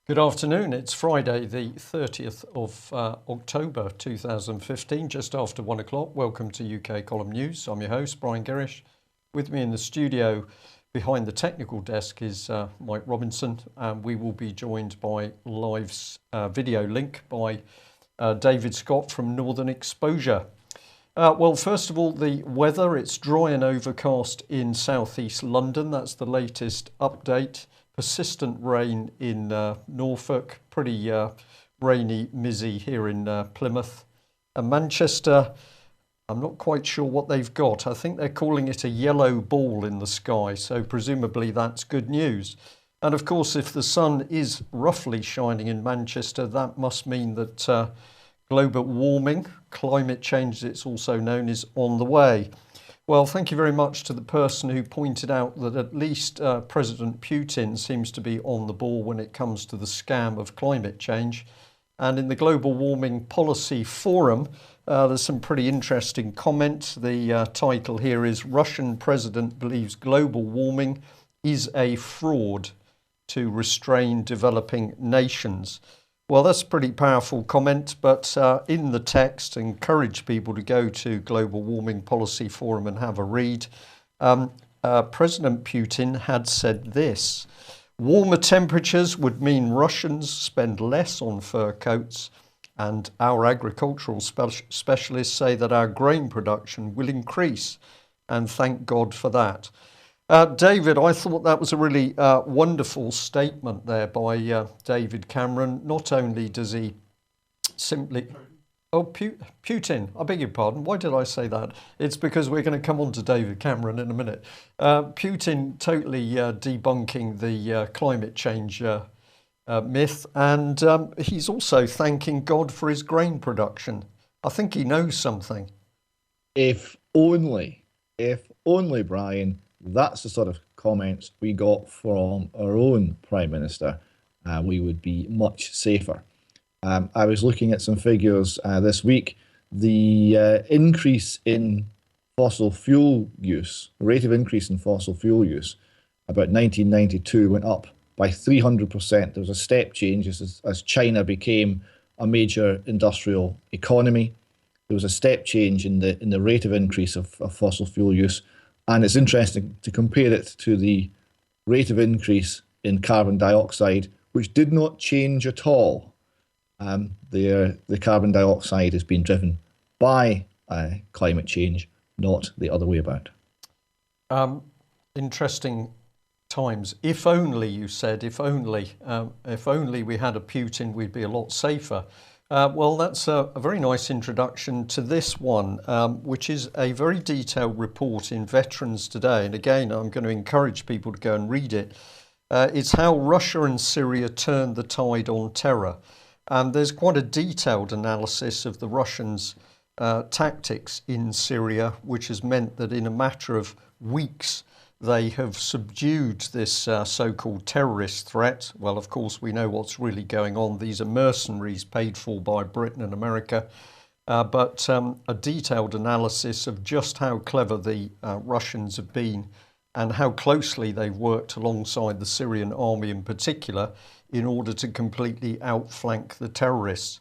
Good afternoon. It's Friday, the 30th of October 2015, just after 1 o'clock. Welcome to UK Column News. I'm your host, Brian Gerrish. With me in the studio behind the technical desk is Mike Robinson, and we will be joined by live video link by David Scott from Northern Exposure. Well, first of all, the weather. It's dry and overcast in southeast London. That's the latest update. Persistent rain in Norfolk, pretty rainy, mizzy here in Plymouth. And Manchester, I'm not quite sure what they've got. I think they're calling it a yellow ball in the sky, so presumably that's good news. And of course, if the sun is roughly shining in Manchester, that must mean that global warming, climate change as it's also known, is on the way. Well, thank you very much to the person who pointed out that at least President Putin seems to be on the ball when it comes to the scam of climate change. And in the Global Warming Policy Forum, there's some pretty interesting comments. The title here is Russian President Believes Global Warming is a Fraud to Restrain Developing Nations. Well, that's a pretty powerful comment, but in the text, encourage people to go to Global Warming Policy Forum and have a read. President Putin had said this: warmer temperatures would mean Russians spend less on fur coats, and our agricultural specialists say that our grain production will increase, and thank God for that. David, I thought that was a really wonderful statement there by David Cameron. Not only does he simply... Oh, Putin, I beg your pardon. Why did I say that? It's because we're going to come on to David Cameron in a minute. Putin totally debunking the climate change myth, and he's also thanking God for his grain production. I think he knows something. If only, Brian, that's the sort of comments we got from our own Prime Minister, we would be much safer. I was looking at some figures this week. The increase in fossil fuel use, the rate of increase in fossil fuel use, about 1992 went up by 300%. There was a step change as China became a major industrial economy. There was a step change in the rate of increase of fossil fuel use. And it's interesting to compare it to the rate of increase in carbon dioxide, which did not change at all. The carbon dioxide has been driven by climate change, not the other way about. Interesting times. If only, you said, if only we had a Putin, we'd be a lot safer. Well, that's a very nice introduction to this one, which is a very detailed report in Veterans Today. And again, I'm going to encourage people to go and read it. It's how Russia and Syria turned the tide on terror. And there's quite a detailed analysis of the Russians' tactics in Syria, which has meant that in a matter of weeks, they have subdued this so-called terrorist threat. Well, of course, we know what's really going on. These are mercenaries paid for by Britain and America. But a detailed analysis of just how clever the Russians have been and how closely they've worked alongside the Syrian army in particular in order to completely outflank the terrorists.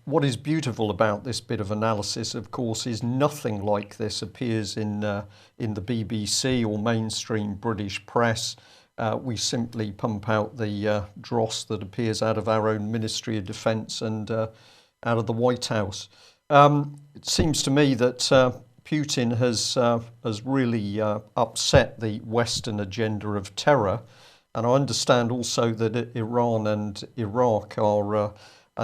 What is beautiful about this bit of analysis, of course, is nothing like this appears in the BBC or mainstream British press. We simply pump out the dross that appears out of our own Ministry of Defence and out of the White House. It seems to me that Putin has really upset the Western agenda of terror, and I understand also that Iran and Iraq are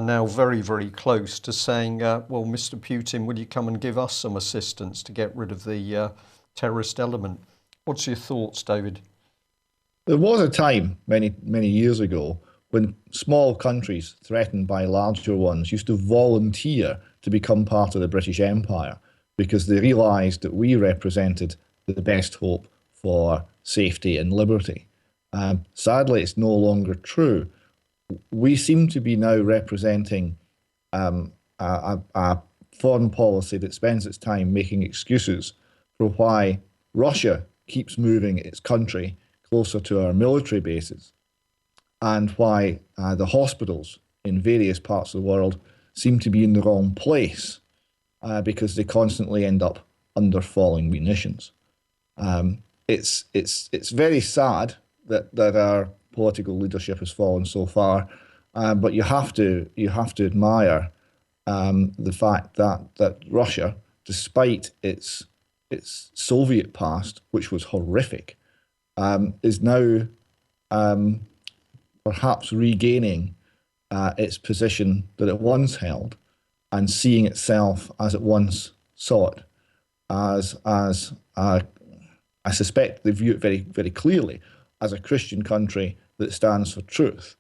now very, very close to saying, well, Mr. Putin, will you come and give us some assistance to get rid of the terrorist element? What's your thoughts, David? There was a time many, many years ago when small countries threatened by larger ones used to volunteer to become part of the British Empire because they realised that we represented the best hope for safety and liberty. Sadly, it's no longer true. We seem to be now representing a foreign policy that spends its time making excuses for why Russia keeps moving its country closer to our military bases. and why the hospitals in various parts of the world seem to be in the wrong place because they constantly end up under falling munitions. It's very sad that our political leadership has fallen so far, but you have to admire the fact that Russia, despite its Soviet past, which was horrific, is now perhaps regaining its position that it once held and seeing itself as it once saw it, as I suspect they view it very very clearly as a Christian country that stands for truth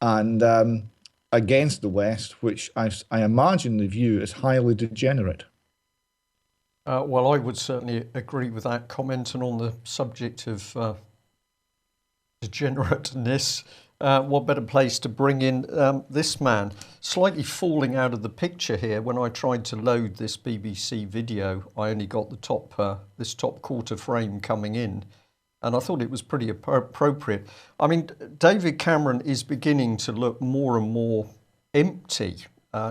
and against the West, which I imagine they view as highly degenerate. Well, I would certainly agree with that comment. And on the subject of degenerateness, what better place to bring in this man? Slightly falling out of the picture here. When I tried to load this BBC video, I only got the this top quarter frame coming in, and I thought it was pretty appropriate. I mean, David Cameron is beginning to look more and more empty.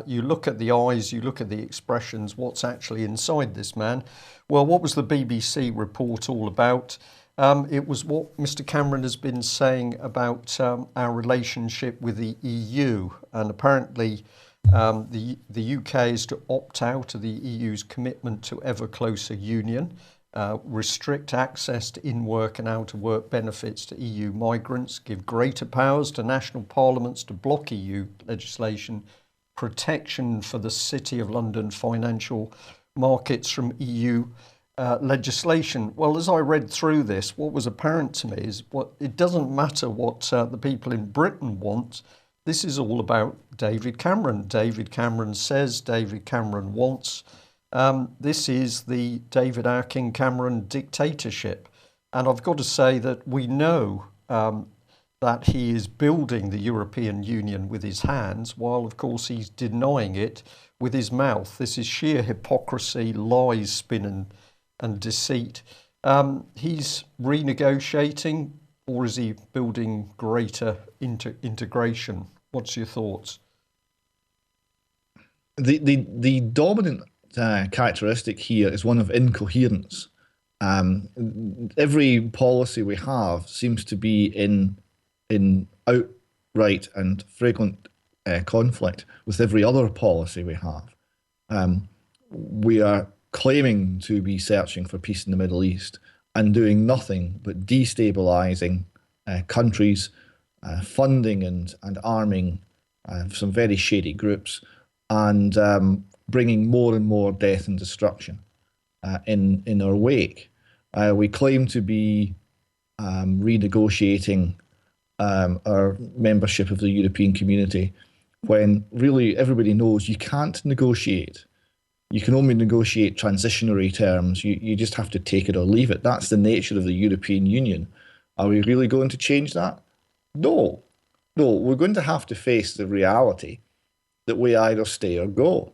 You look at the eyes, you look at the expressions, what's actually inside this man. Well, what was the BBC report all about? It was what Mr. Cameron has been saying about our relationship with the EU, and apparently the UK is to opt out of the EU's commitment to ever closer union, restrict access to in-work and out-of-work benefits to EU migrants, give greater powers to national parliaments to block EU legislation, protection for the City of London financial markets from EU legislation. Well, as I read through this, what was apparent to me is it doesn't matter what the people in Britain want. This is all about David Cameron. David Cameron says, David Cameron wants. This is the David our King Cameron dictatorship. And I've got to say that we know that he is building the European Union with his hands, while of course he's denying it with his mouth. This is sheer hypocrisy, lies, spin and deceit. He's renegotiating, or is he building greater integration? What's your thoughts? The dominant characteristic here is one of incoherence. Every policy we have seems to be in outright and frequent conflict with every other policy we have. We are claiming to be searching for peace in the Middle East and doing nothing but destabilizing countries, funding and arming some very shady groups, and bringing more and more death and destruction in our wake. We claim to be renegotiating our membership of the European community, when really everybody knows you can't negotiate. You can only negotiate transitionary terms. You just have to take it or leave it. That's the nature of the European Union. Are we really going to change that? No. No, we're going to have to face the reality that we either stay or go.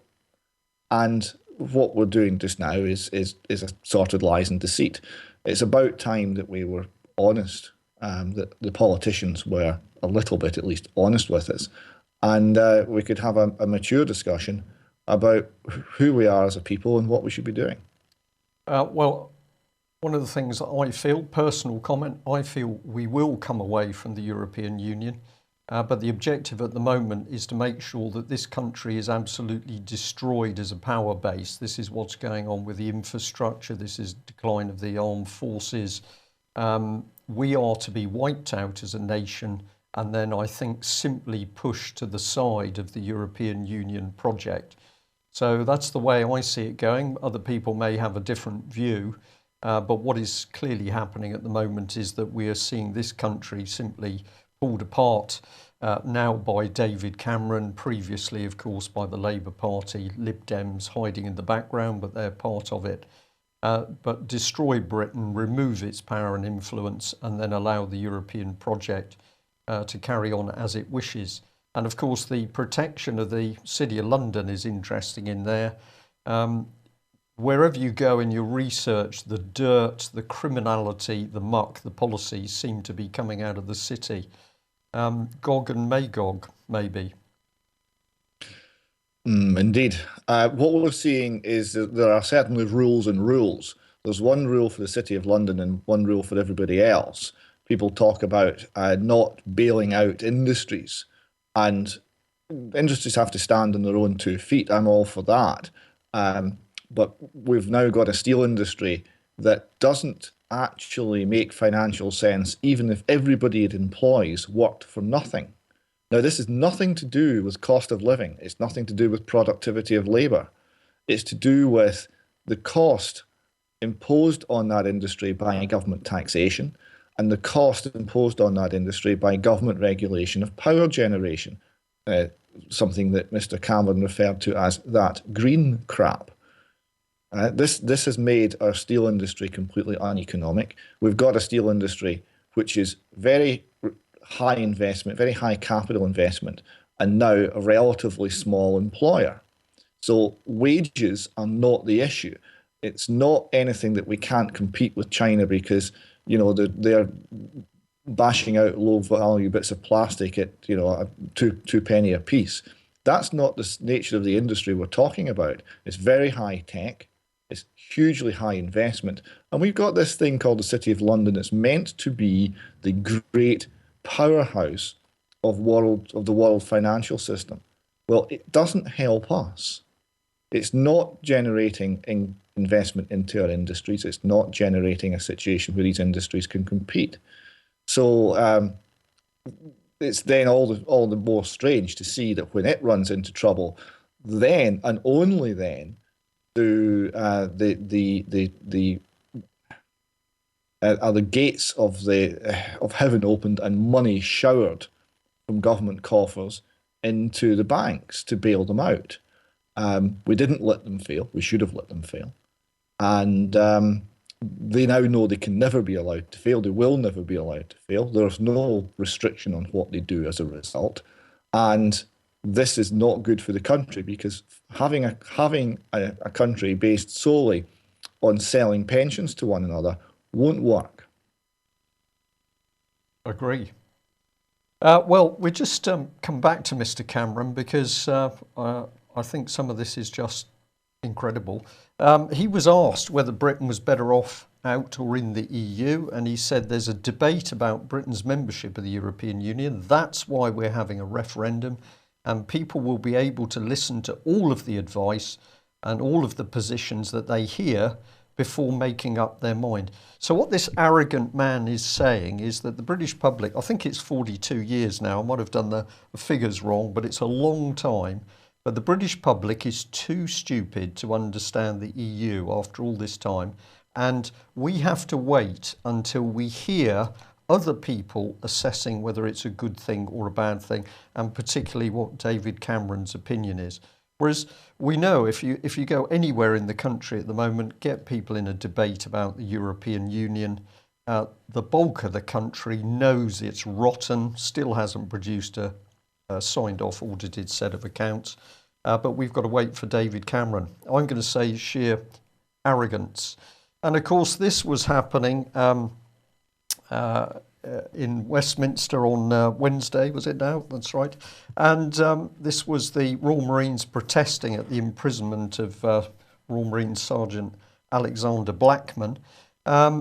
And what we're doing just now is a sorted lies and deceit. It's about time that we were honest, that the politicians were a little bit at least honest with us, and we could have a mature discussion about who we are as a people and what we should be doing. Well, one of the things that I feel, personal comment, I feel we will come away from the European Union, but the objective at the moment is to make sure that this country is absolutely destroyed as a power base. This is what's going on with the infrastructure. This is decline of the armed forces. We are to be wiped out as a nation, and then I think simply pushed to the side of the European Union project. So that's the way I see it going. Other people may have a different view, but what is clearly happening at the moment is that we are seeing this country simply pulled apart now by David Cameron, previously, of course, by the Labour Party, Lib Dems hiding in the background, but they're part of it. But destroy Britain, remove its power and influence, and then allow the European project to carry on as it wishes. And of course, the protection of the City of London is interesting in there. Wherever you go in your research, the dirt, the criminality, the muck, the policies seem to be coming out of the city. Gog and Magog, maybe. Indeed. What we're seeing is that there are certainly rules and rules. There's one rule for the City of London and one rule for everybody else. People talk about not bailing out industries, and industries have to stand on their own 2 feet. I'm all for that. But we've now got a steel industry that doesn't actually make financial sense, even if everybody it employs worked for nothing. Now, this is nothing to do with cost of living. It's nothing to do with productivity of labour. It's to do with the cost imposed on that industry by government taxation and the cost imposed on that industry by government regulation of power generation, something that Mr. Cameron referred to as that green crap. This has made our steel industry completely uneconomic. We've got a steel industry which is very high investment, very high capital investment, and now a relatively small employer. So wages are not the issue. It's not anything that we can't compete with China because, they're bashing out low value bits of plastic at, two penny a piece. That's not the nature of the industry we're talking about. It's very high tech. It's hugely high investment. And we've got this thing called the City of London. It's meant to be the great powerhouse of the world financial system. Well, it doesn't help us. It's not generating investment into our industries. It's not generating a situation where these industries can compete. So it's then all the more strange to see that when it runs into trouble, then and only then do the are the gates of heaven opened and money showered from government coffers into the banks to bail them out. We didn't let them fail. We should have let them fail. And they now know they can never be allowed to fail. They will never be allowed to fail. There's no restriction on what they do as a result. And this is not good for the country because having a country based solely on selling pensions to one another won't work. Agree. Well, we just come back to Mr. Cameron because I think some of this is just incredible. He was asked whether Britain was better off out or in the EU, and he said there's a debate about Britain's membership of the European Union. That's why we're having a referendum, and people will be able to listen to all of the advice and all of the positions that they hear before making up their mind. So what this arrogant man is saying is that the British public, I think it's 42 years now, I might have done the figures wrong, but it's a long time, but the British public is too stupid to understand the EU after all this time, and we have to wait until we hear other people assessing whether it's a good thing or a bad thing, and particularly what David Cameron's opinion is. Whereas we know if you go anywhere in the country at the moment, get people in a debate about the European Union, the bulk of the country knows it's rotten, still hasn't produced a signed off audited set of accounts, but we've got to wait for David Cameron. I'm going to say sheer arrogance. And of course this was happening in Westminster on Wednesday, was it now? That's right. And this was the Royal Marines protesting at the imprisonment of Royal Marines Sergeant Alexander Blackman.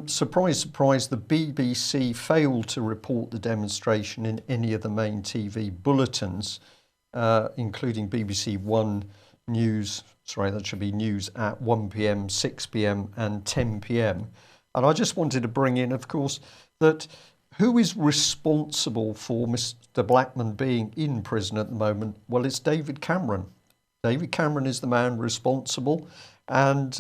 Surprise, surprise, the BBC failed to report the demonstration in any of the main TV bulletins, including BBC One News, sorry, that should be news at 1 p.m, 6 p.m. and 10 p.m. And I just wanted to bring in, of course, that who is responsible for Mr. Blackman being in prison at the moment? Well, it's David Cameron. David Cameron is the man responsible, and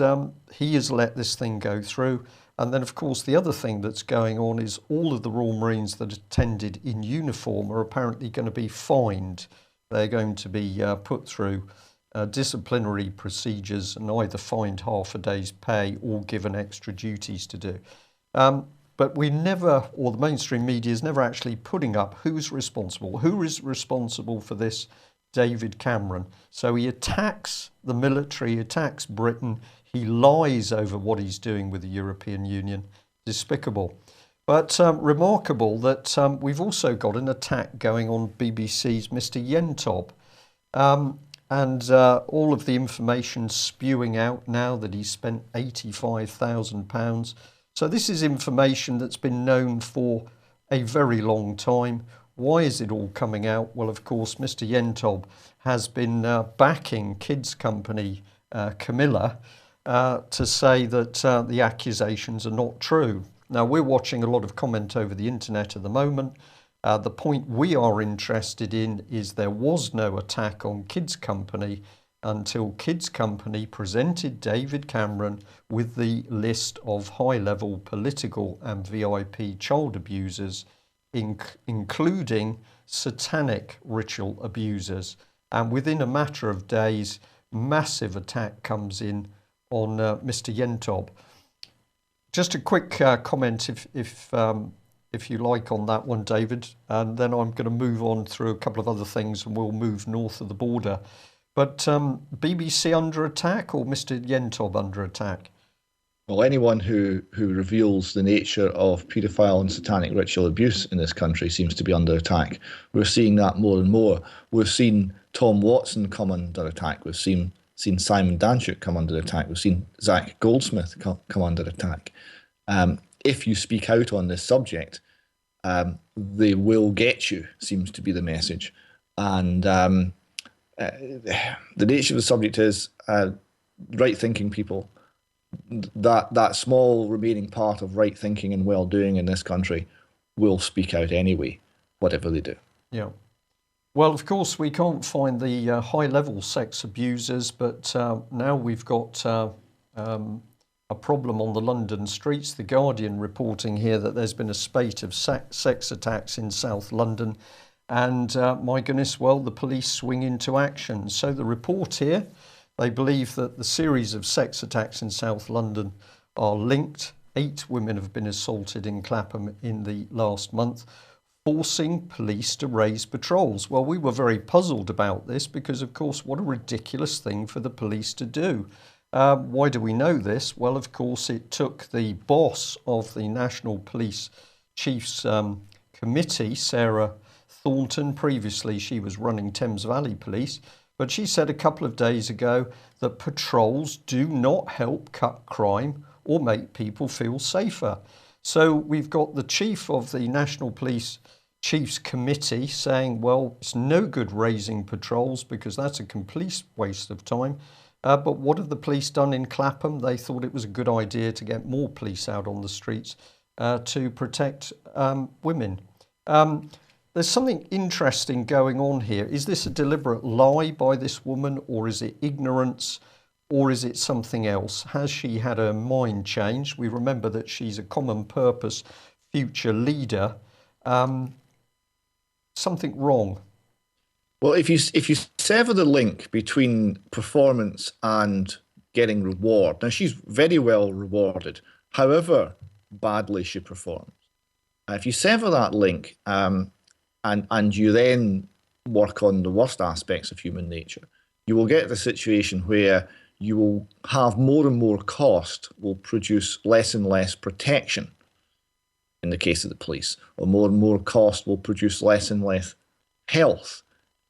he has let this thing go through. And then, of course, the other thing that's going on is all of the Royal Marines that attended in uniform are apparently going to be fined. They're going to be put through disciplinary procedures and either fined half a day's pay or given extra duties to do. But we never, or the mainstream media is never actually putting up who's responsible. Who is responsible for this? David Cameron. So he attacks the military, he attacks Britain, he lies over what he's doing with the European Union. Despicable. But remarkable that we've also got an attack going on BBC's Mr. Yentob. And all of the information spewing out now that he spent £85,000. So this is information that's been known for a very long time. Why is it all coming out? Well, of course, Mr. Yentob has been backing kids company Camilla to say that the accusations are not true. Now, we're watching a lot of comment over the internet at the moment. The point we are interested in is there was no attack on Kids Company until Kids Company presented David Cameron with the list of high-level political and VIP child abusers, including satanic ritual abusers. And within a matter of days, massive attack comes in on Mr. Yentob. Just a quick comment, if you like, on that one, David, and then I'm going to move on through a couple of other things, and we'll move north of the border. But BBC under attack, or Mr. Yentob under attack? Well, anyone who reveals the nature of paedophile and satanic ritual abuse in this country seems to be under attack. We're seeing that more and more. We've seen Tom Watson come under attack. We've seen Simon Danczuk come under attack. We've seen Zach Goldsmith come under attack. If you speak out on this subject, they will get you, seems to be the message. And the nature of the subject is right-thinking people, that small remaining part of right-thinking and well-doing in this country will speak out anyway, whatever they do. Yeah. Well, of course, we can't find the high-level sex abusers, but now we've got a problem on the London streets. The Guardian reporting here that there's been a spate of sex attacks in South London. And my goodness, well, the police swing into action. So the report here, they believe that the series of sex attacks in South London are linked. 8 women have been assaulted in Clapham in the last month, forcing police to raise patrols. Well, we were very puzzled about this because, of course, what a ridiculous thing for the police to do. Why do we know this? Well, of course, it took the boss of the National Police Chiefs Committee, Sarah Thornton. Previously, she was running Thames Valley Police, but she said a couple of days ago that patrols do not help cut crime or make people feel safer. So we've got the chief of the National Police Chiefs Committee saying, well, it's no good raising patrols because that's a complete waste of time. But what have the police done in Clapham? They thought it was a good idea to get more police out on the streets to protect women. There's something interesting going on here. Is this a deliberate lie by this woman, or is it ignorance, or is it something else? Has she had her mind changed? We remember that she's a common purpose future leader. Something wrong. Well, if you sever the link between performance and getting reward, now she's very well rewarded, however badly she performs. If you sever that link and you then work on the worst aspects of human nature, you will get the situation where you will have more and more cost will produce less and less protection in the case of the police, or more and more cost will produce less and less health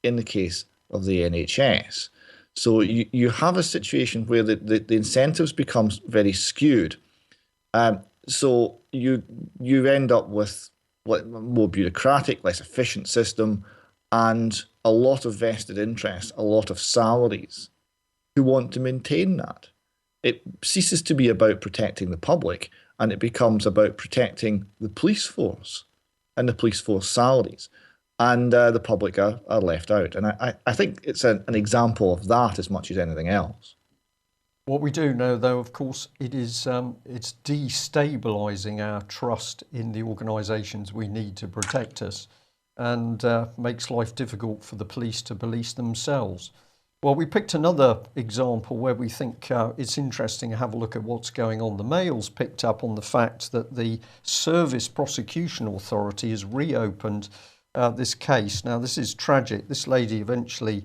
in the case of the NHS. So you have a situation where the incentives become very skewed. So you end up with more bureaucratic, less efficient system, and a lot of vested interest, a lot of salaries who want to maintain that. It ceases to be about protecting the public, and it becomes about protecting the police force and the police force salaries. And the public are left out. And I think it's an example of that as much as anything else. What we do know, though, of course, it's destabilising our trust in the organisations we need to protect us, and makes life difficult for the police to police themselves. Well, we picked another example where we think it's interesting to have a look at what's going on. The Mail's picked up on the fact that the Service Prosecution Authority has reopened this case. Now, this is tragic. This lady eventually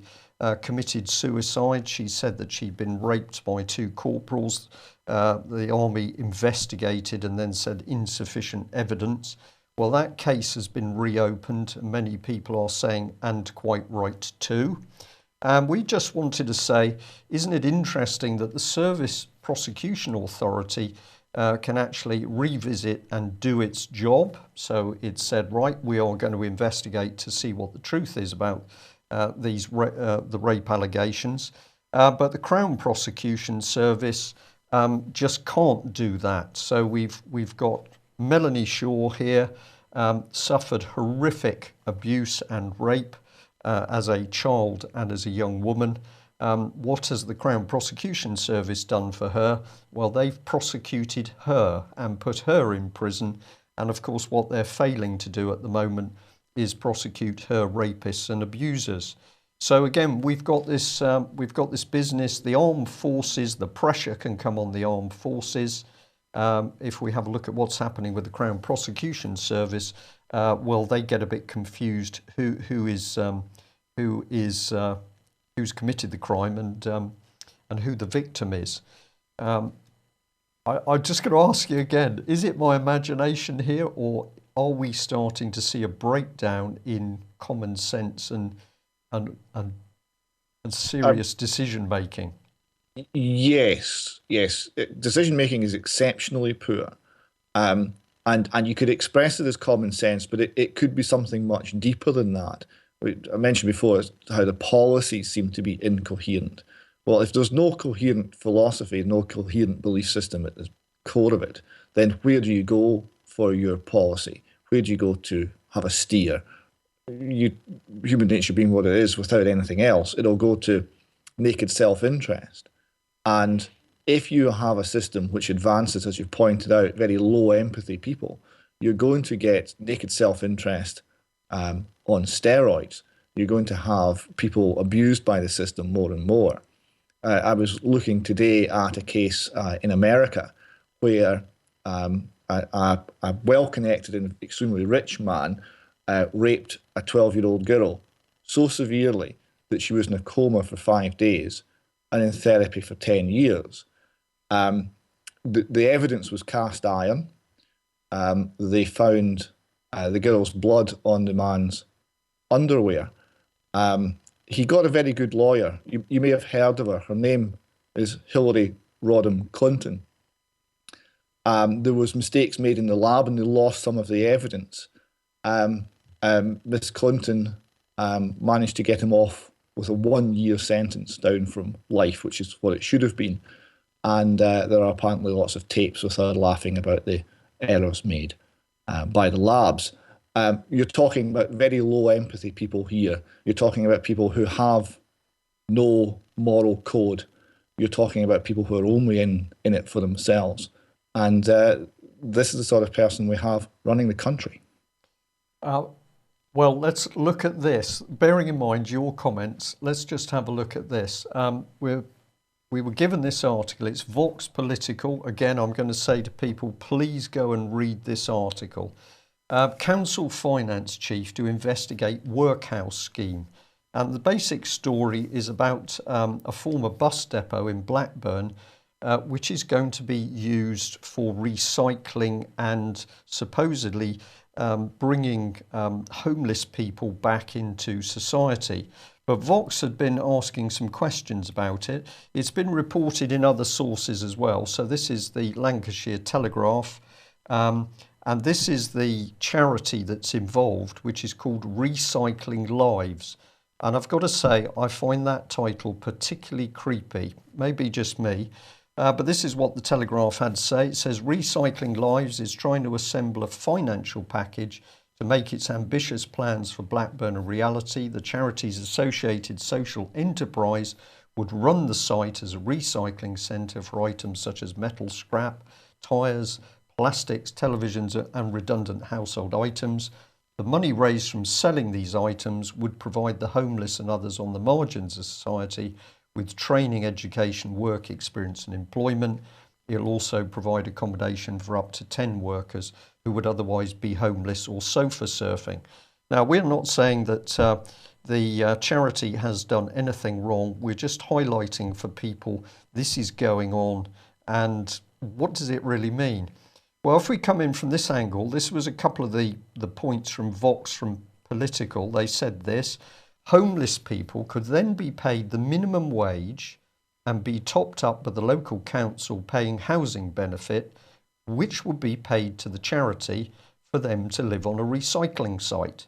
committed suicide. She said that she'd been raped by two corporals. The army investigated and then said insufficient evidence. Well, that case has been reopened. Many people are saying, and quite right too. And we just wanted to say, isn't it interesting that the Service Prosecution Authority can actually revisit and do its job? So it said, right, we are going to investigate to see what the truth is about the rape allegations. But the Crown Prosecution Service just can't do that. So we've got Melanie Shaw here, suffered horrific abuse and rape as a child and as a young woman. What has the Crown Prosecution Service done for her? Well, they've prosecuted her and put her in prison. And of course, what they're failing to do at the moment is prosecute her rapists and abusers. So again, we've got this business. The armed forces, the pressure can come on the armed forces. If we have a look at what's happening with the Crown Prosecution Service, well, they get a bit confused who's committed the crime and who the victim is. I'm just going to ask you again: is it my imagination here, or are we starting to see a breakdown in common sense and serious decision making? Yes. Decision making is exceptionally poor, and you could express it as common sense, but it could be something much deeper than that. I mentioned before how the policies seem to be incoherent. Well, if there's no coherent philosophy, no coherent belief system at the core of it, then where do you go for your policy? Where do you go to have a steer? Human nature being what it is, without anything else, it'll go to naked self-interest. And if you have a system which advances, as you've pointed out, very low empathy people, you're going to get naked self-interest on steroids. You're going to have people abused by the system more and more. I was looking today at a case in America where a well-connected and extremely rich man raped a 12-year-old girl so severely that she was in a coma for 5 days and in therapy for 10 years. The evidence was cast iron. They found the girl's blood on the man's underwear. He got a very good lawyer. You may have heard of her. Her name is Hillary Rodham Clinton. There was mistakes made in the lab and they lost some of the evidence. Miss Clinton managed to get him off with a 1-year sentence down from life, which is what it should have been. And there are apparently lots of tapes with her laughing about the errors made by the labs. You're talking about very low empathy people here. You're talking about people who have no moral code. You're talking about people who are only in it for themselves. And this is the sort of person we have running the country. Well, let's look at this. Bearing in mind your comments, let's just have a look at this. We were given this article. It's Vox Political. Again, I'm going to say to people, please go and read this article. Council Finance Chief to investigate workhouse scheme. And the basic story is about a former bus depot in Blackburn, which is going to be used for recycling and supposedly bringing homeless people back into society. But Vox had been asking some questions about it. It's been reported in other sources as well. So this is the Lancashire Telegraph. And this is the charity that's involved, which is called Recycling Lives. And I've got to say, I find that title particularly creepy. Maybe just me. But this is what the Telegraph had to say. It says, Recycling Lives is trying to assemble a financial package to make its ambitious plans for Blackburn a reality. The charity's associated social enterprise would run the site as a recycling centre for items such as metal scrap, tyres, plastics, televisions and redundant household items. The money raised from selling these items would provide the homeless and others on the margins of society with training, education, work experience and employment. It'll also provide accommodation for up to 10 workers who would otherwise be homeless or sofa surfing. Now, we're not saying that the charity has done anything wrong. We're just highlighting for people this is going on, and what does it really mean? Well, if we come in from this angle, this was a couple of the points from Vox, from Political. They said this: homeless people could then be paid the minimum wage and be topped up by the local council paying housing benefit, which would be paid to the charity for them to live on a recycling site.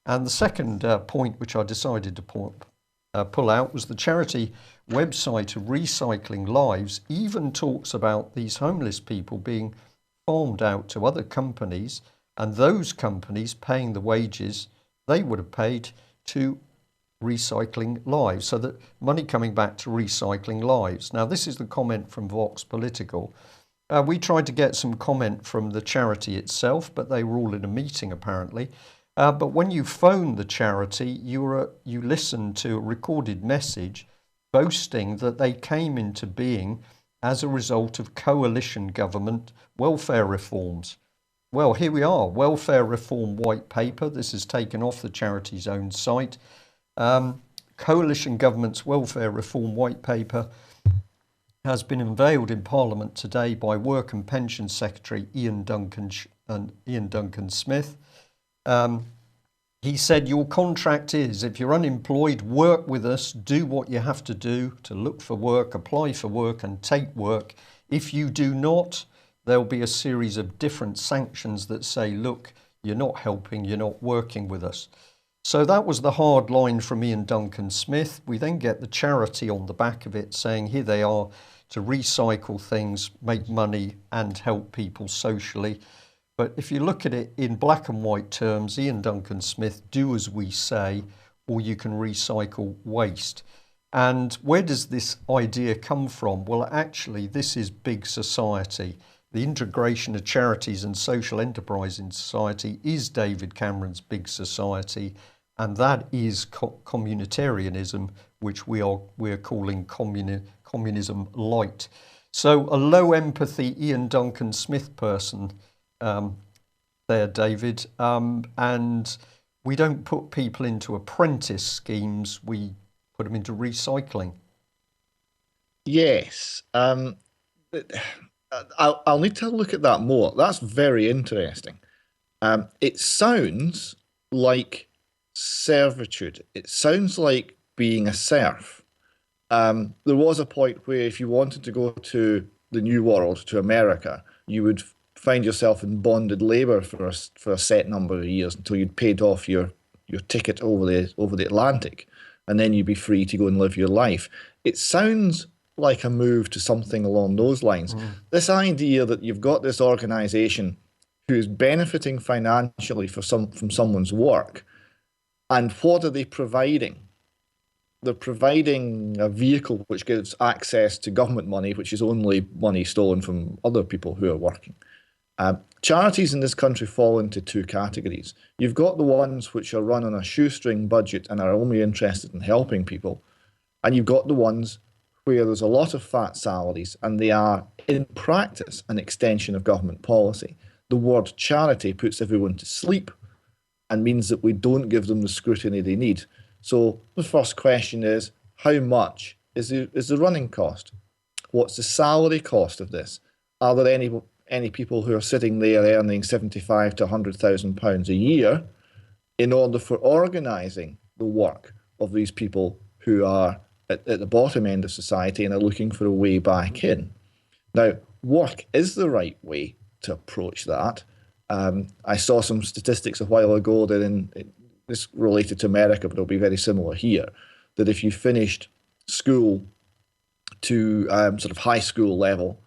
And the second point which I decided to pull out was the charity website of Recycling Lives even talks about these homeless people being farmed out to other companies, and those companies paying the wages they would have paid to Recycling Lives, so that money coming back to Recycling Lives. Now, this is the comment from Vox Political. We tried to get some comment from the charity itself, but they were all in a meeting apparently. But when you phone the charity, you listen to a recorded message boasting that they came into being as a result of coalition government welfare reforms. Well, here we are, welfare reform white paper. This is taken off the charity's own site. Coalition government's welfare reform white paper has been unveiled in Parliament today by Work and Pension Secretary Ian Duncan Smith. He said, your contract is, if you're unemployed, work with us, do what you have to do to look for work, apply for work and take work. If you do not, there'll be a series of different sanctions that say, look, you're not helping, you're not working with us. So that was the hard line from Ian Duncan Smith. We then get the charity on the back of it saying, here they are to recycle things, make money and help people socially. But if you look at it in black and white terms, Ian Duncan Smith, do as we say, or you can recycle waste. And where does this idea come from? Well, actually, this is big society. The integration of charities and social enterprise in society is David Cameron's big society, and that is communitarianism, which we're calling communism light. So a low empathy Ian Duncan Smith person there, David, and we don't put people into apprentice schemes, we put them into recycling. Yes. I'll need to look at that more. That's very interesting. It sounds like servitude. It sounds like being a serf. There was a point where if you wanted to go to the New World, to America, you would find yourself in bonded labour for a set number of years until you'd paid off your ticket over the Atlantic, and then you'd be free to go and live your life. It sounds like a move to something along those lines. This idea that you've got this organisation who's benefiting financially from someone's work, and what are they providing? They're providing a vehicle which gives access to government money, which is only money stolen from other people who are working. Charities in this country fall into two categories. You've got the ones which are run on a shoestring budget and are only interested in helping people, and you've got the ones where there's a lot of fat salaries and they are, in practice, an extension of government policy. The word charity puts everyone to sleep and means that we don't give them the scrutiny they need. So the first question is, how much is the running cost? What's the salary cost of this? Are there any people who are sitting there earning £75,000 to £100,000 a year in order for organising the work of these people who are at the bottom end of society and are looking for a way back in? Now, work is the right way to approach that. I saw some statistics a while ago that this related to America, but it'll be very similar here, that if you finished school to sort of high school level,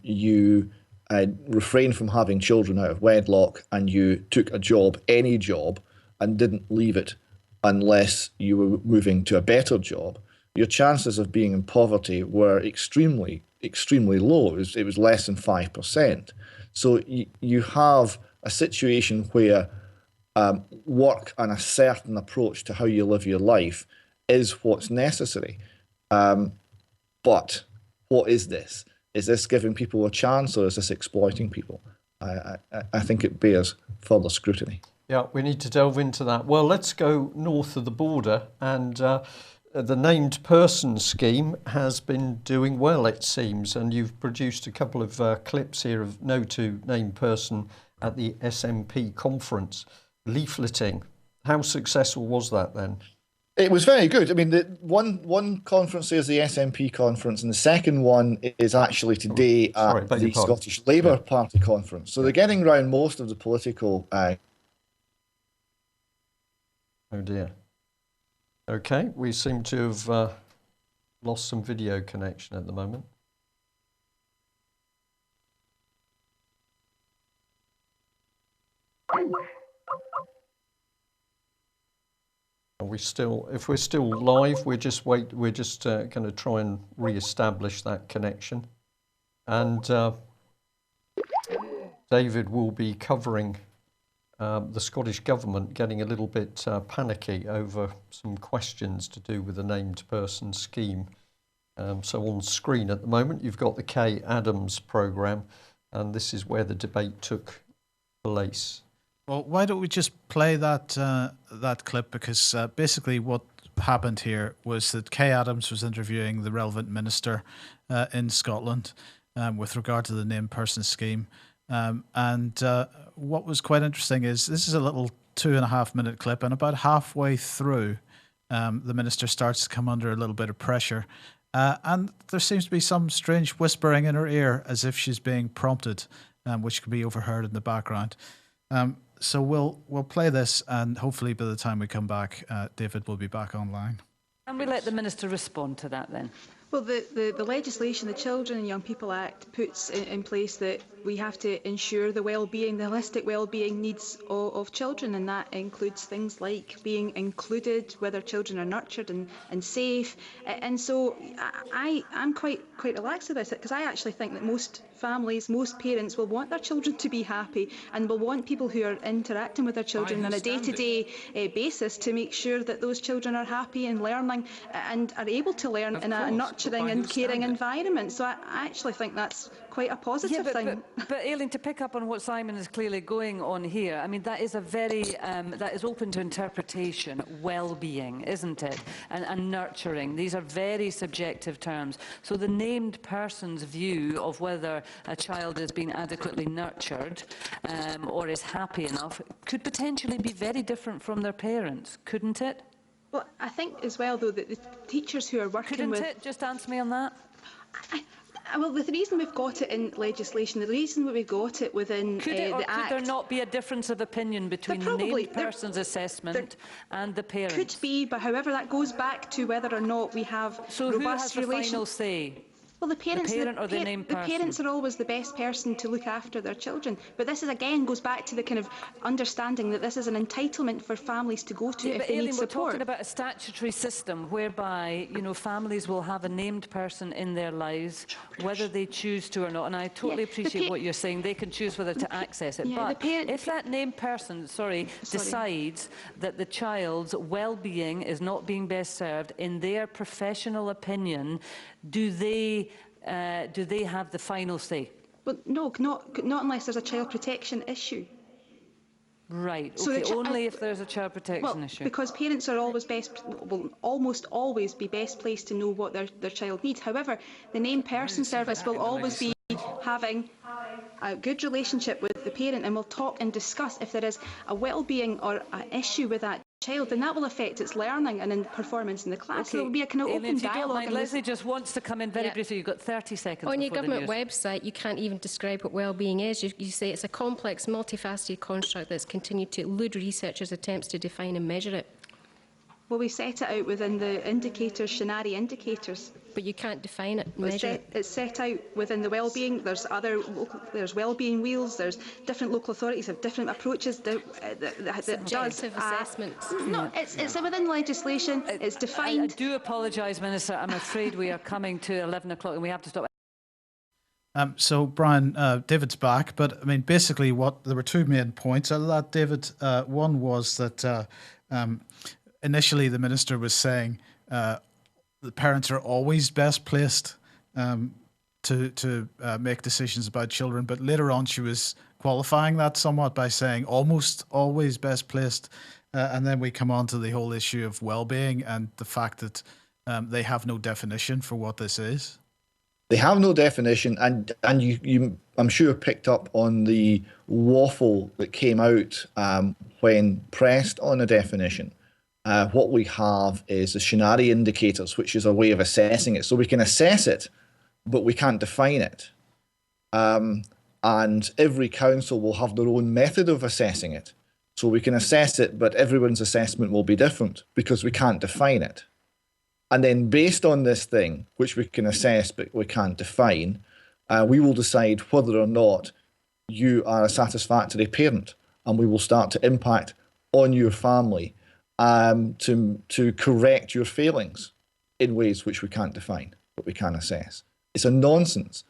you refrained from having children out of wedlock, and you took a job, any job, and didn't leave it unless you were moving to a better job, your chances of being in poverty were extremely, extremely low. It was less than 5%. So you have a situation where work and a certain approach to how you live your life is what's necessary. But what is this? Is this giving people a chance, or is this exploiting people? I think it bears further scrutiny. Yeah, we need to delve into that. Well, let's go north of the border, and the named person scheme has been doing well, it seems, and you've produced a couple of clips here of No to Named Person at the SNP conference, leafleting. How successful was that then? It was very good. I mean, the one conference is the SNP conference, and the second one is actually today Sorry, at beg your the pardon. Scottish Labour Yeah. Party conference. So they're getting around most of the political. Oh dear. Okay, we seem to have lost some video connection at the moment. Are we still, if we're still live, we're just going to try and re-establish that connection. And David will be covering the Scottish Government getting a little bit panicky over some questions to do with the named person scheme. So on screen at the moment, you've got the Kay Adams programme, and this is where the debate took place. Well, why don't we just play that that clip? Because basically what happened here was that Kay Adams was interviewing the relevant minister in Scotland with regard to the named person scheme. And what was quite interesting is this is a little 2.5-minute clip, and about halfway through, the minister starts to come under a little bit of pressure. And there seems to be some strange whispering in her ear as if she's being prompted, which can be overheard in the background. So we'll play this, and hopefully by the time we come back, David will be back online. Can we let the Minister respond to that then? Well, the legislation, the Children and Young People Act, puts in place that we have to ensure the well-being, the holistic well-being needs of children, and that includes things like being included, whether children are nurtured and safe. And so I'm quite relaxed about it, because I actually think that most families, most parents will want their children to be happy and will want people who are interacting with their children on a day-to-day basis to make sure that those children are happy and learning and are able to learn in a nurturing and caring environment. So I actually think that's quite a positive thing. But Aileen, to pick up on what Simon is clearly going on here, I mean, that is a very, that is open to interpretation, well-being, isn't it? And nurturing. These are very subjective terms. So the named person's view of whether a child is being adequately nurtured or is happy enough could potentially be very different from their parents, couldn't it? Well, I think as well, though, that the teachers who are working with... Couldn't it? Just answer me on that. Well, the reason we've got it in legislation, the reason we've got it within the Act... Could there not be a difference of opinion between the named person's assessment and the parents? Could be, but however, that goes back to whether or not we have so robust who has the final say? Well, the parents, the parent or the named person? The parents are always the best person to look after their children. But this is, again, goes back to the kind of understanding that this is an entitlement for families to go to if they need support. We're talking about a statutory system whereby, you know, families will have a named person in their lives, whether they choose to or not. And I totally appreciate what you're saying. They can choose whether to access it. Yeah, but if that named person, decides that the child's well-being is not being best served, in their professional opinion, do they have the final say? Well, no, not unless there's a child protection issue. Right. Okay. So only if there's a child protection issue. Because parents are always will almost always be best placed to know what their child needs. However, the named person service will always be having a good relationship with the parent, and will talk and discuss if there is a well-being or an issue with that child, then that will affect its learning and in performance in the class. Okay. So there will be a kind of open dialogue. Leslie just wants to come in very briefly. You've got 30 seconds. On your government website, you can't even describe what well-being is. You say it's a complex, multifaceted construct that's continued to elude researchers' attempts to define and measure it. Well, we set it out within the indicators, Shinari indicators. But you can't define it, measure it. It's set out within the wellbeing. There's wellbeing wheels. There's different local authorities have different approaches. Subjective assessments. No, it's within legislation. It's defined. I do apologise, Minister. I'm afraid we are coming to 11 o'clock and we have to stop. So, Brian, David's back, but I mean, basically, there were two main points out of that, David. One was that initially the minister was saying the parents are always best placed to make decisions about children, but later on she was qualifying that somewhat by saying almost always best placed, and then we come on to the whole issue of well-being and the fact that they have no definition for what this is. They have no definition, and you I'm sure picked up on the waffle that came out when pressed on a definition. What we have is the Shinari indicators, which is a way of assessing it. So we can assess it, but we can't define it. And every council will have their own method of assessing it. So we can assess it, but everyone's assessment will be different because we can't define it. And then based on this thing, which we can assess but we can't define, we will decide whether or not you are a satisfactory parent, and we will start to impact on your family to correct your failings in ways which we can't define, but we can assess. It's a nonsense.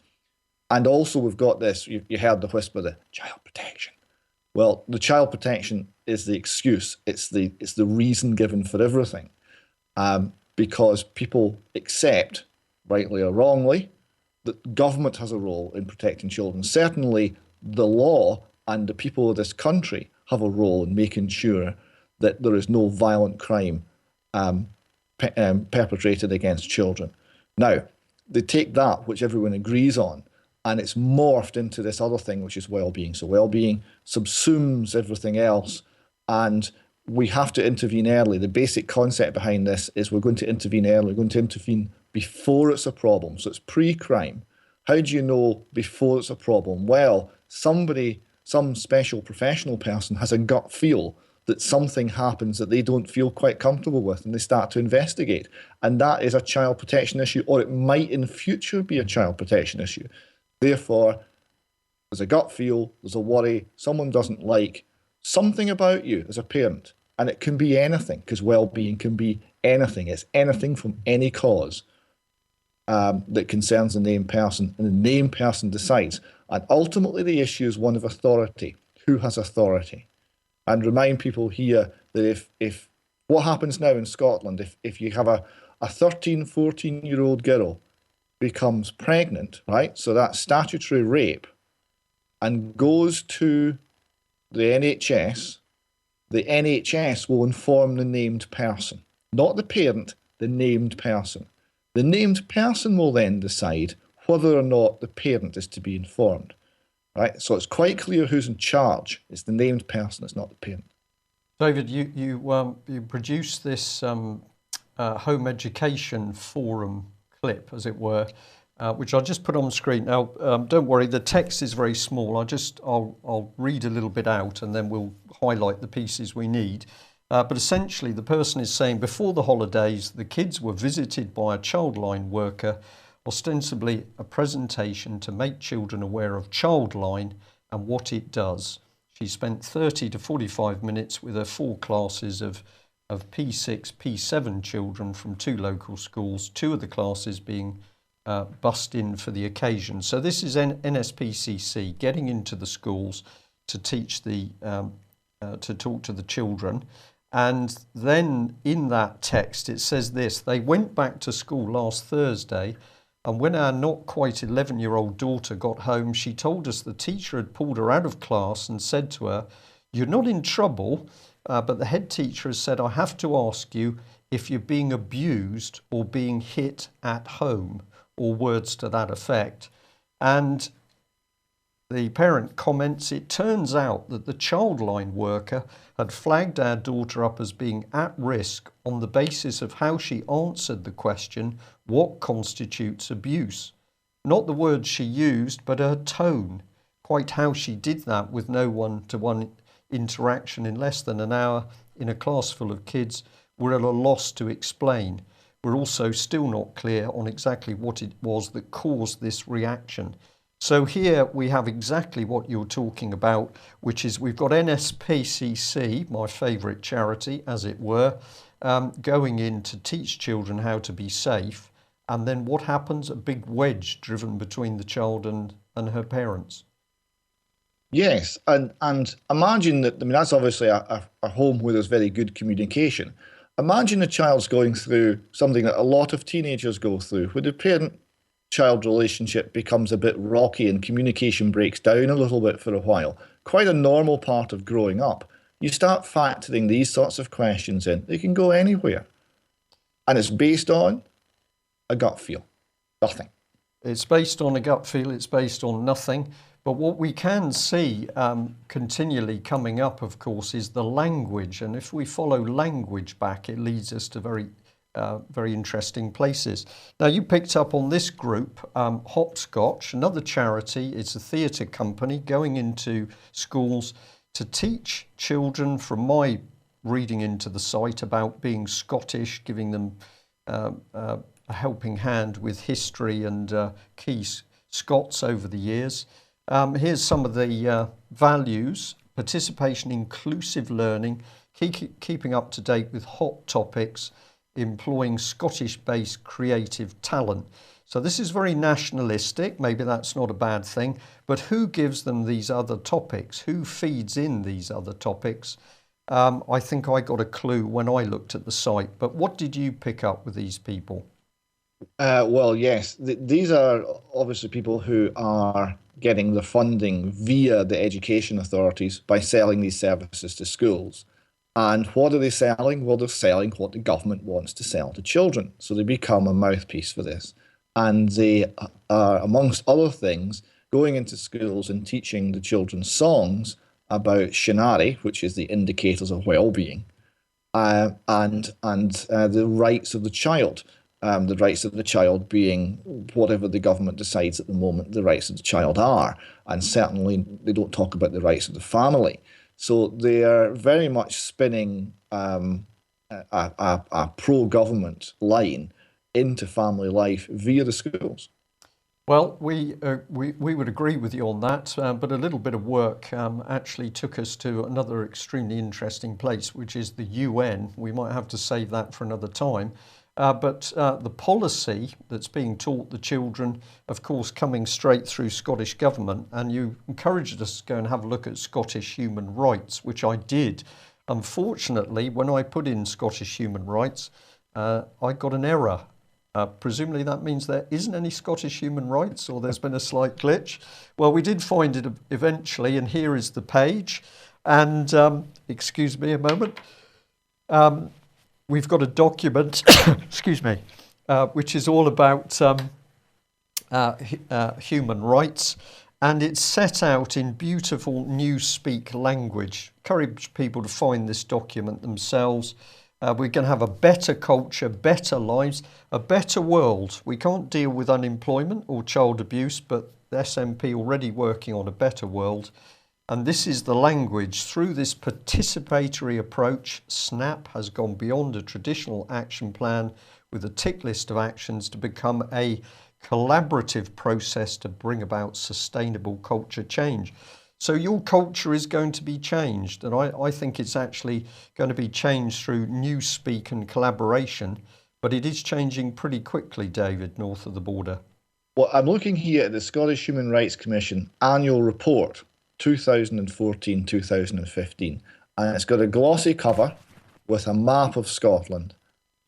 And also we've got this, you heard the whisper, the child protection. Well, the child protection is the excuse. It's the reason given for everything. Because people accept, rightly or wrongly, that government has a role in protecting children. Certainly the law and the people of this country have a role in making sure that there is no violent crime perpetrated against children. Now, they take that, which everyone agrees on, and it's morphed into this other thing, which is well-being. So well-being subsumes everything else, and we have to intervene early. The basic concept behind this is we're going to intervene early. We're going to intervene before it's a problem. So it's pre-crime. How do you know before it's a problem? Well, some special professional person has a gut feel that something happens that they don't feel quite comfortable with, and they start to investigate. And that is a child protection issue, or it might in future be a child protection issue. Therefore, there's a gut feel, there's a worry, someone doesn't like something about you as a parent, and it can be anything, because well-being can be anything. It's anything from any cause that concerns the named person, and the named person decides. And ultimately, the issue is one of authority. Who has authority? And remind people here that if what happens now in Scotland, if you have a 13, 14-year-old girl becomes pregnant, right? So that's statutory rape, and goes to the NHS will inform the named person, not the parent, the named person. The named person will then decide whether or not the parent is to be informed, right? So it's quite clear who's in charge. It's the named person, it's not the parent. David, you produced this home education forum clip, as it were, which I'll just put on the screen. Now, don't worry, the text is very small. I'll read a little bit out, and then we'll highlight the pieces we need. But essentially, the person is saying, before the holidays, the kids were visited by a Childline worker, ostensibly a presentation to make children aware of Childline and what it does. She spent 30 to 45 minutes with her 4 classes of P6, P7 children from 2 local schools, 2 of the classes being bussed in for the occasion. So this is NSPCC getting into the schools to teach to talk to the children. And then in that text, it says this: they went back to school last Thursday, and when our not quite 11-year-old daughter got home, she told us the teacher had pulled her out of class and said to her, "You're not in trouble, but the head teacher has said, I have to ask you if you're being abused or being hit at home," or words to that effect. And the parent comments, "It turns out that the Childline worker had flagged our daughter up as being at risk on the basis of how she answered the question, what constitutes abuse? Not the words she used, but her tone. Quite how she did that with no one-to-one interaction in less than an hour in a class full of kids, we're at a loss to explain. We're also still not clear on exactly what it was that caused this reaction." So here we have exactly what you're talking about, which is we've got NSPCC, my favourite charity, as it were, going in to teach children how to be safe. And then what happens? A big wedge driven between the child and her parents. Yes, and imagine that, I mean, that's obviously a home where there's very good communication. Imagine a child's going through something that a lot of teenagers go through, where the parent parent-child relationship becomes a bit rocky and communication breaks down a little bit for a while, quite a normal part of growing up, you start factoring these sorts of questions in. They can go anywhere. And it's based on a gut feel, nothing. It's based on a gut feel, it's based on nothing. But what we can see continually coming up, of course, is the language. And if we follow language back, it leads us to very interesting places. Now, you picked up on this group, Hopscotch, another charity. It's a theatre company going into schools to teach children, from my reading into the site, about being Scottish, giving them a helping hand with history and key Scots over the years. Here's some of the values: participation, inclusive learning, keeping up to date with hot topics, employing Scottish-based creative talent. So this is very nationalistic. Maybe that's not a bad thing, but who gives them these other topics? Who feeds in these other topics? I think I got a clue when I looked at the site, but what did you pick up with these people? Well, yes, these are obviously people who are getting the funding via the education authorities by selling these services to schools. And what are they selling? Well, they're selling what the government wants to sell to children. So they become a mouthpiece for this. And they are, amongst other things, going into schools and teaching the children songs about Shinari, which is the indicators of well-being, and the rights of the child. The rights of the child being whatever the government decides at the moment the rights of the child are. And certainly they don't talk about the rights of the family. So they are very much spinning a pro-government line into family life via the schools. Well, we would agree with you on that, but a little bit of work actually took us to another extremely interesting place, which is the UN. We might have to save that for another time. But the policy that's being taught the children, of course, coming straight through Scottish Government, and you encouraged us to go and have a look at Scottish human rights, which I did. Unfortunately, when I put in Scottish human rights, I got an error. Presumably that means there isn't any Scottish human rights, or there's been a slight glitch. Well, we did find it eventually, and here is the page. And excuse me a moment. We've got a document, excuse me, which is all about human rights, and it's set out in beautiful Newspeak language. Encourage people to find this document themselves. We can have a better culture, better lives, a better world. We can't deal with unemployment or child abuse, but the SNP already working on a better world. And this is the language. Through this participatory approach, SNAP has gone beyond a traditional action plan with a tick list of actions to become a collaborative process to bring about sustainable culture change. So your culture is going to be changed, and I think it's actually going to be changed through Newspeak and collaboration, but it is changing pretty quickly, David, north of the border. Well, I'm looking here at the Scottish Human Rights Commission annual report, 2014-2015, and it's got a glossy cover with a map of Scotland.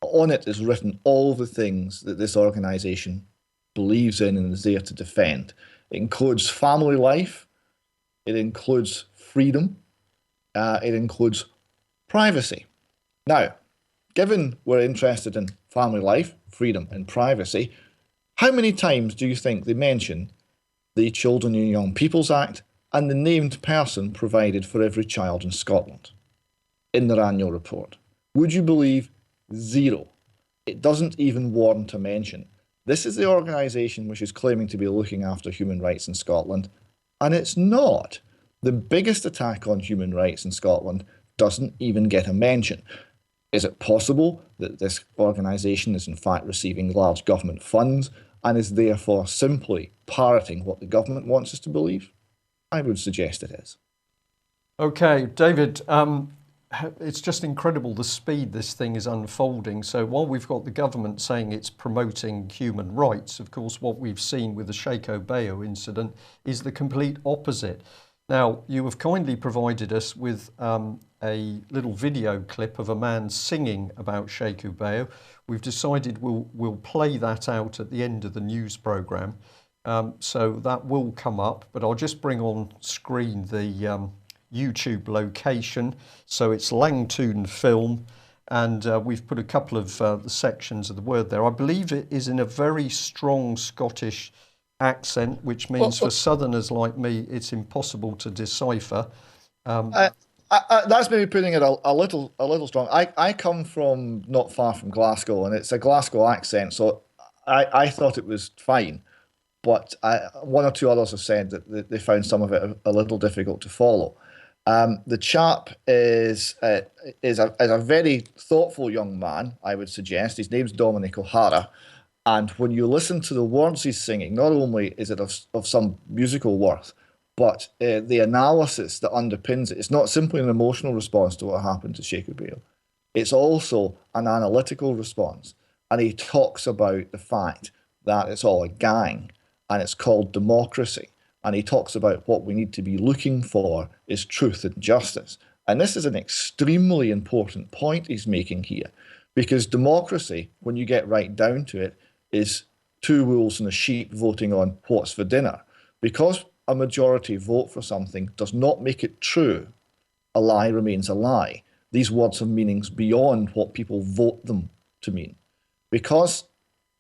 On it is written all the things that this organisation believes in and is there to defend. It includes family life, it includes freedom, it includes privacy. Now, given we're interested in family life, freedom and privacy, how many times do you think they mention the Children and Young People's Act and the named person provided for every child in Scotland in their annual report? Would you believe zero? It doesn't even warrant a mention. This is the organisation which is claiming to be looking after human rights in Scotland, and it's not. The biggest attack on human rights in Scotland doesn't even get a mention. Is it possible that this organisation is in fact receiving large government funds and is therefore simply parroting what the government wants us to believe? I would suggest it is. Okay, David, it's just incredible the speed this thing is unfolding. So while we've got the government saying it's promoting human rights, of course, what we've seen with the Sheikh Obeyo incident is the complete opposite. Now, you have kindly provided us with a little video clip of a man singing about Sheikh Ubayy. We've decided we'll play that out at the end of the news programme. So that will come up, but I'll just bring on screen the YouTube location. So it's Langtoon Film, and we've put a couple of the sections of the word there. I believe it is in a very strong Scottish accent, which means for Southerners like me, it's impossible to decipher. That's maybe putting it a little strong. I come from not far from Glasgow, and it's a Glasgow accent, so I thought it was fine. But one or two others have said that they found some of it a little difficult to follow. The chap is a very thoughtful young man, I would suggest. His name's Dominic O'Hara. And when you listen to the words he's singing, not only is it of some musical worth, but the analysis that underpins it, it's not simply an emotional response to what happened to Sheikh Ubayy. It's also an analytical response. And he talks about the fact that it's all a gang and it's called democracy. And he talks about what we need to be looking for is truth and justice. And this is an extremely important point he's making here, because democracy, when you get right down to it, is two wolves and a sheep voting on what's for dinner. Because a majority vote for something does not make it true, a lie remains a lie. These words have meanings beyond what people vote them to mean. Because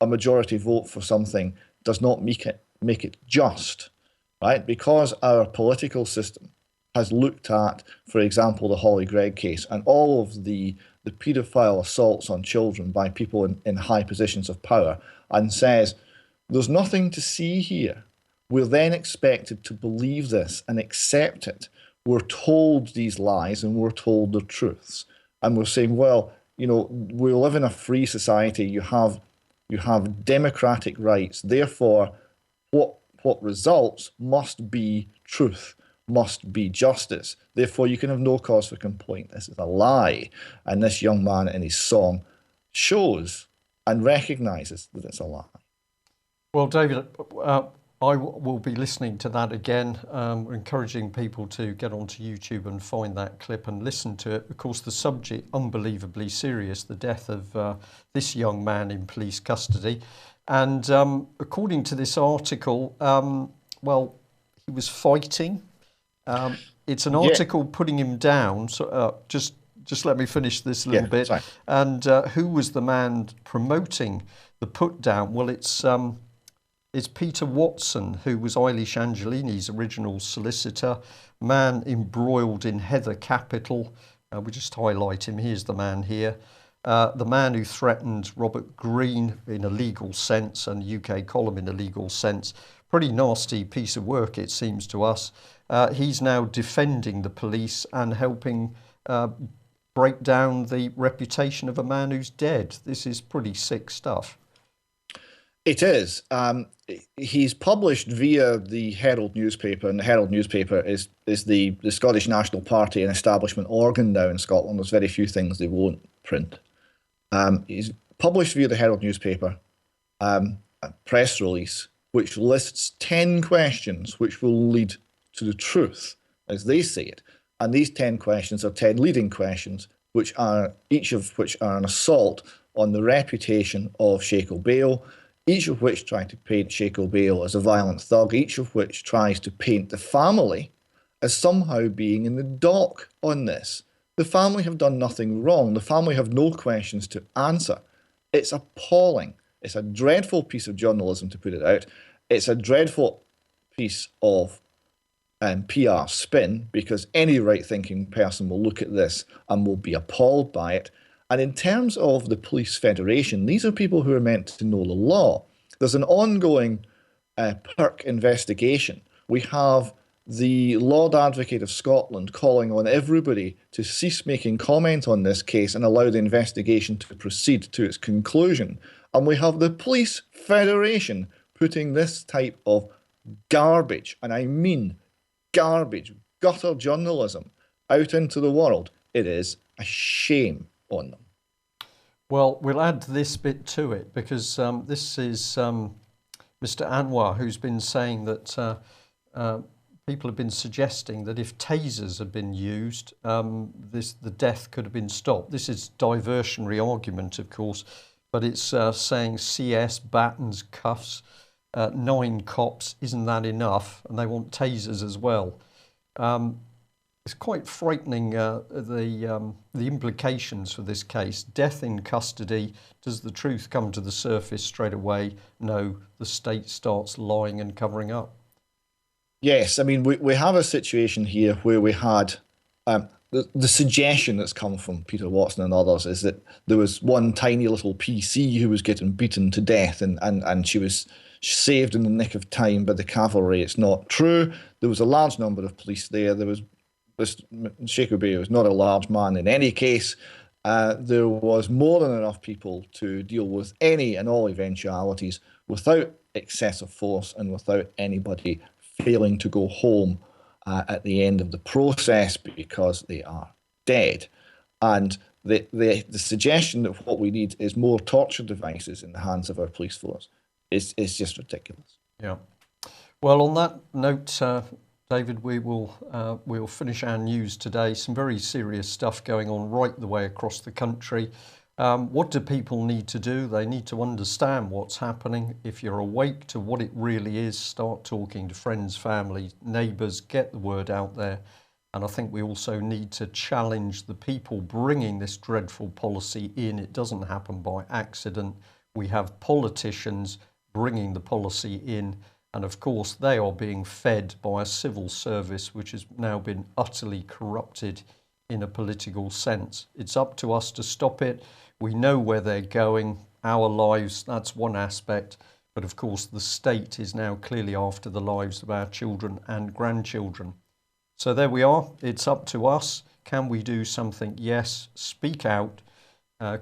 a majority vote for something does not make it just, right? Because our political system has looked at, for example, the Holly Gregg case and all of the paedophile assaults on children by people in high positions of power, and says, there's nothing to see here. We're then expected to believe this and accept it. We're told these lies and we're told the truths. And we're saying, well, we live in a free society. You have democratic rights. Therefore, what results must be truth, must be justice. Therefore, you can have no cause for complaint. This is a lie. And this young man in his song shows and recognises that it's a lie. Well, David, I will be listening to that again. We're encouraging people to get onto YouTube and find that clip and listen to it. Of course, the subject, unbelievably serious, the death of this young man in police custody. And according to this article, he was fighting. It's an article putting him down. So just let me finish this little bit. Sorry. And who was the man promoting the put down? Well, it's Peter Watson, who was Eilish Angelini's original solicitor, man embroiled in Heather Capital. We just highlight him. Here's the man here. The man who threatened Robert Greene in a legal sense and UK column in a legal sense. Pretty nasty piece of work, it seems to us. He's now defending the police and helping break down the reputation of a man who's dead. This is pretty sick stuff. It is. He's published via the Herald newspaper, and the Herald newspaper is the Scottish National Party, an establishment organ now in Scotland. There's very few things they won't print. He's published via the Herald newspaper a press release which lists 10 questions which will lead to the truth, as they say it. And these 10 questions are 10 leading questions, each of which are an assault on the reputation of Sheikh Ubayy, each of which try to paint Sheikh Ubayy as a violent thug, each of which tries to paint the family as somehow being in the dock on this. The family have done nothing wrong. The family have no questions to answer. It's appalling. It's a dreadful piece of journalism, to put it out. It's a dreadful piece of PR spin, because any right-thinking person will look at this and will be appalled by it. And in terms of the Police Federation, these are people who are meant to know the law. There's an ongoing PERC investigation. We have the Lord Advocate of Scotland calling on everybody to cease making comment on this case and allow the investigation to proceed to its conclusion. And we have the Police Federation putting this type of garbage, and I mean garbage, gutter journalism, out into the world. It is a shame on them. Well, we'll add this bit to it, because this is Mr. Anwar, who's been saying that people have been suggesting that if tasers had been used, the death could have been stopped. This is diversionary argument, of course, but it's saying CS, batons, cuffs, 9 cops, isn't that enough? And they want tasers as well. It's quite frightening, the implications for this case. Death in custody. Does the truth come to the surface straight away? No, the state starts lying and covering up. Yes, I mean, we have a situation here where we had the suggestion that's come from Peter Watson and others is that there was one tiny little PC who was getting beaten to death and she was saved in the nick of time by the cavalry. It's not true. There was a large number of police there. Sheku Bey was not a large man in any case. There was more than enough people to deal with any and all eventualities without excessive force and without anybody failing to go home at the end of the process because they are dead. And the suggestion that what we need is more torture devices in the hands of our police force is just ridiculous. Yeah. Well, on that note, David, we'll finish our news today. Some very serious stuff going on right the way across the country. What do people need to do? They need to understand what's happening. If you're awake to what it really is, start talking to friends, family, neighbours, get the word out there. And I think we also need to challenge the people bringing this dreadful policy in. It doesn't happen by accident. We have politicians bringing the policy in. And of course, they are being fed by a civil service which has now been utterly corrupted in a political sense. It's up to us to stop it. We know where they're going, our lives, that's one aspect. But of course, the state is now clearly after the lives of our children and grandchildren. So there we are. It's up to us. Can we do something? Yes. Speak out.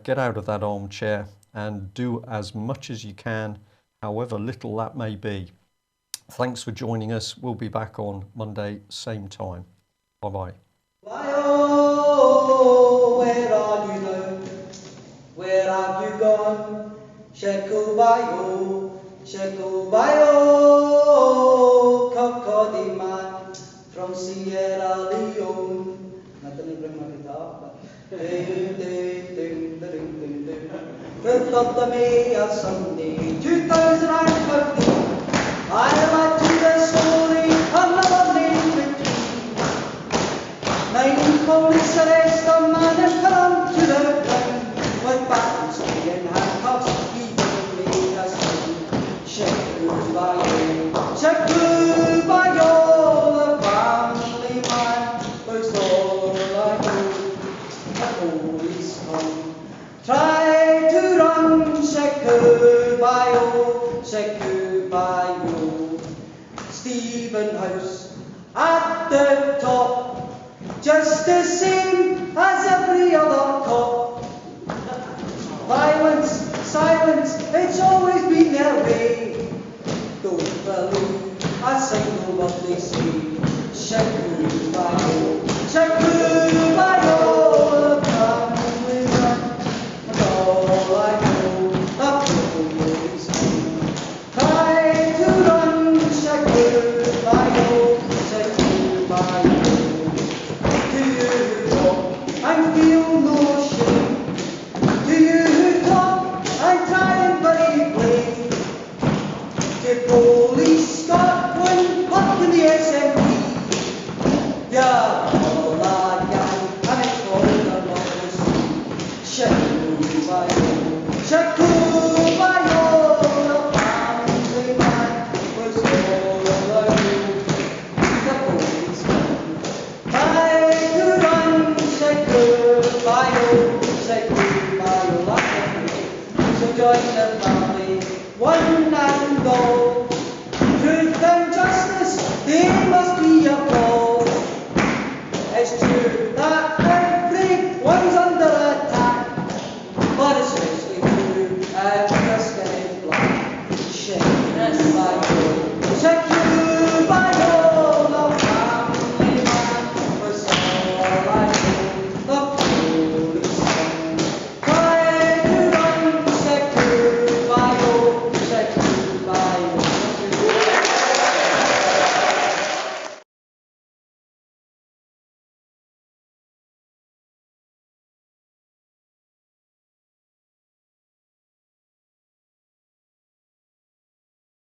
Get out of that armchair and do as much as you can, however little that may be. Thanks for joining us. We'll be back on Monday, same time. Bye-bye. Where are you now? Where have you gone? Sheku Bayo, Cocody man from Sierra Leone. I didn't bring my guitar, but Fifth of the May of Sunday, 2015. I like to the story of another name between. 9 police arrest a man and come to the ground with batons and handcuffs. He made us Sheku Bayo, the family man was all I know. The police come, try to run Sheku Bayo. Stephen House at the top, just the same as every other cop. Violence, silence, it's always been their way. Don't believe a single word they say. Sheku